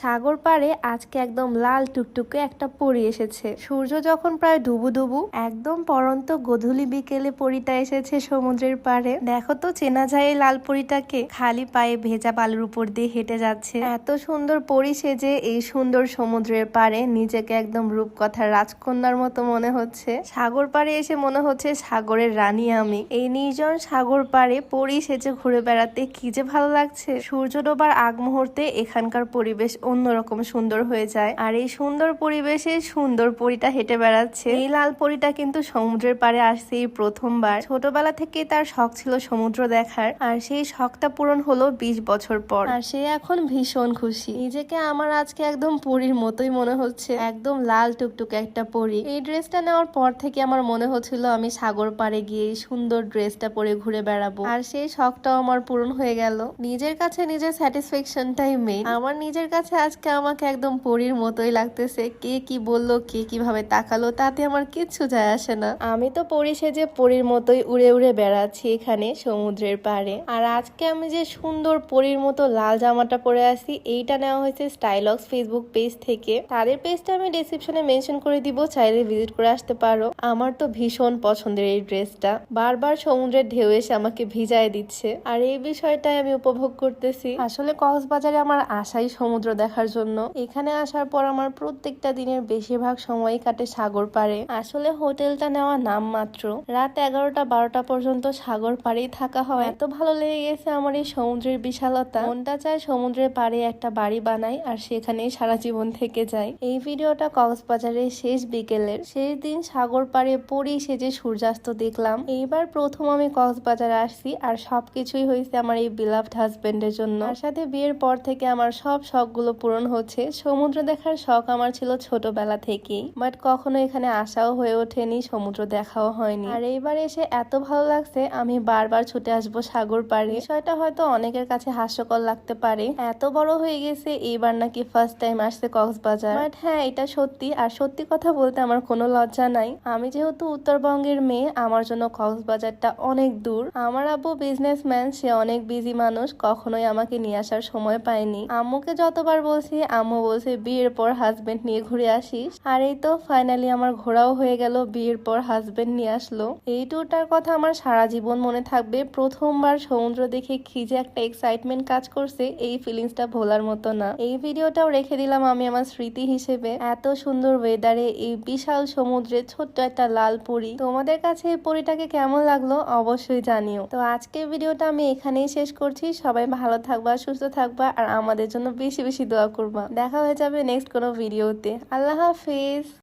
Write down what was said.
সাগর পাড়ে আজকে একদম লাল টুকটুকে একটা পরী এসেছে। সূর্য যখন প্রায় ডুবু ডুবু একদম পরন্ত গধূলি বিকেলে পরীটা এসেছে সমুদ্রের পাড়ে। দেখো তো চেনা যায় এই লাল পরীটাকে, খালি পায়ে ভেজা বালুর উপর দিয়ে হেঁটে যাচ্ছে। এত সুন্দর পরী সেজে এই সুন্দর সমুদ্রের পাড়ে নিজেকে একদম রূপকথার রাজকন্যার মতো মনে হচ্ছে। সাগর পাড়ে এসে মনে হচ্ছে সাগরের রানী আমি। এই নির্জন সাগর পাড়ে পরী সেজে ঘুরে বেড়াতে কি যে ভালো লাগছে। সূর্য ডোবার আগ মুহূর্তে এখানকার পরিবেশ অন্যরকম সুন্দর হয়ে যায়। আর এই সুন্দর পরিবেশে সুন্দর পরীটা হেঁটে বেড়াচ্ছে। এই লাল পরীটা কিন্তু সমুদ্রের পাড়ে আসছে এই প্রথমবার। ছোটবেলা থেকে তার শখ ছিল সমুদ্র দেখার, আর সেই শখটা পূরণ হলো 20 বছর পর। আর সে এখন ভীষণ খুশি। নিজেকে আমার আজকে একদম পরীর মতোই মনে হচ্ছে, একদম লাল টুকটুকে একটা পরী। এই ড্রেসটা নেওয়ার পর থেকে আমার মনে হচ্ছিল আমি সাগর পাড়ে গিয়ে এই সুন্দর ড্রেসটা পরে ঘুরে বেড়াবো। আর সেই শখটাও আমার পূরণ হয়ে গেল। নিজের কাছে নিজের স্যাটিসফ্যাকশনটাই মেইন। আমার নিজের কাছে আজকে আমাকে একদম পরীর মতোই লাগতেছে। কে কি বললো, কে কিভাবে তাকালো, তাতে আমার কিচ্ছু যায় আসে না। আমি তো পরী সেজে পরীর মতোই উড়ে উড়ে বেড়াচ্ছি এখানে সমুদ্রের পাড়ে। আর আজকে আমি যে সুন্দর পরীর মতো লাল জামাটা পরে আছি, এইটা নেওয়া হয়েছে স্টাইলক্স ফেসবুক পেজ থেকে। তাদের পেজটা আমি ডেসক্রিপশনে মেনশন করে দিব, চাইলে ভিজিট করে আসতে পারো। আমার তো ভীষণ পছন্দের এই ড্রেসটা। বারবার সমুদ্রের ঢেউ এসে আমাকে ভিজায় দিচ্ছে, আর এই বিষয়টাই আমি উপভোগ করতেছি। আসলে কক্সবাজারে আমার আশাই সমুদ্র দেখার জন্য। এখানে আসার পর আমার প্রত্যেকটা দিনের বেশিরভাগ সময়ই কাটে সাগর পাড়ে। আসলে হোটেলটা নেওয়া নাম মাত্র, রাত 11টা-12টা পর্যন্ত সাগর পাড়েই থাকা হয়। এত ভালো লেগে গেছে আমার এই সমুদ্রের বিশালতা, মনটা চায় সমুদ্রের পাড়ে একটা বাড়ি বানাই আর সেখানেই সারা জীবন থেকে যাই। এই ভিডিওটা কক্সবাজারের শেষ বিকেলের, শেষ দিন সাগর পাড়ে পরী সেজে সূর্যাস্ত দেখলাম। এইবার প্রথম আমি কক্সবাজারে আসছি, আর সবকিছুই হয়েছে আমার এই বিলাভড হাজবেন্ডের জন্য। তার সাথে বিয়ের পর থেকে আমার সব শখগুলো পূরণ হচ্ছে। সমুদ্র দেখার শখ আমার ছিল ছোটবেলা থেকেই, বাট কখনো এখানে আসাও হয়ে ওঠেনি, সমুদ্র দেখাও হয়নি। আর এইবার এসে এত ভালো লাগছে, আমি বারবার ছুটে আসবো সাগর পাড়ে। বিষয়টা হয়তো অনেকের কাছে হাস্যকর লাগতে পারে, এত বড় হয়ে গেছে এইবার নাকি ফার্স্ট টাইম আসছে কক্সবাজার। বাট হ্যাঁ, এটা সত্যি। আর সত্যি কথা বলতে আমার কোনো লজ্জা নাই। আমি যেহেতু উত্তরবঙ্গের মেয়ে, আমার জন্য কক্সবাজারটা অনেক দূর। আমার আব্বু বিজনেসম্যান, সে অনেক বিজি মানুষ, কখনোই আমাকে নিয়ে আসার সময় পায়নি। আম্মুকে যতবার বলছি, আম্মু বলছে বিয়ের পর হাজবেন্ড নিয়ে ঘুরে আসিস। আর এই তো ফাইনালি আমার ঘোরাও হয়ে গেল, বিয়ের পর হাজবেন্ড নিয়ে আসলো। এই ট্যুরটার কথা আমার সারা জীবন মনে থাকবে। প্রথমবার সমুদ্র দেখে কি যে একটা এক্সাইটমেন্ট কাজ করছে, এই ফিলিংসটা ভোলার মতো না। এই ভিডিওটাও রেখে দিলাম আমি আমার স্মৃতি হিসেবে। এত সুন্দর ওয়েদারে এই বিশাল সমুদ্রে ছোট্ট একটা লাল পরী। তোমাদের কাছে এই পরীটাকে কেমন লাগলো অবশ্যই জানিও। তো আজকের ভিডিওটা আমি এখানেই শেষ করছি। সবাই ভালো থাকবা, সুস্থ থাকবা, আর আমাদের জন্য বেশি বেশি দোয়া করবা। দেখা হয়ে যাবে নেক্সট কোনো ভিডিওতে। আল্লাহ হাফেজ।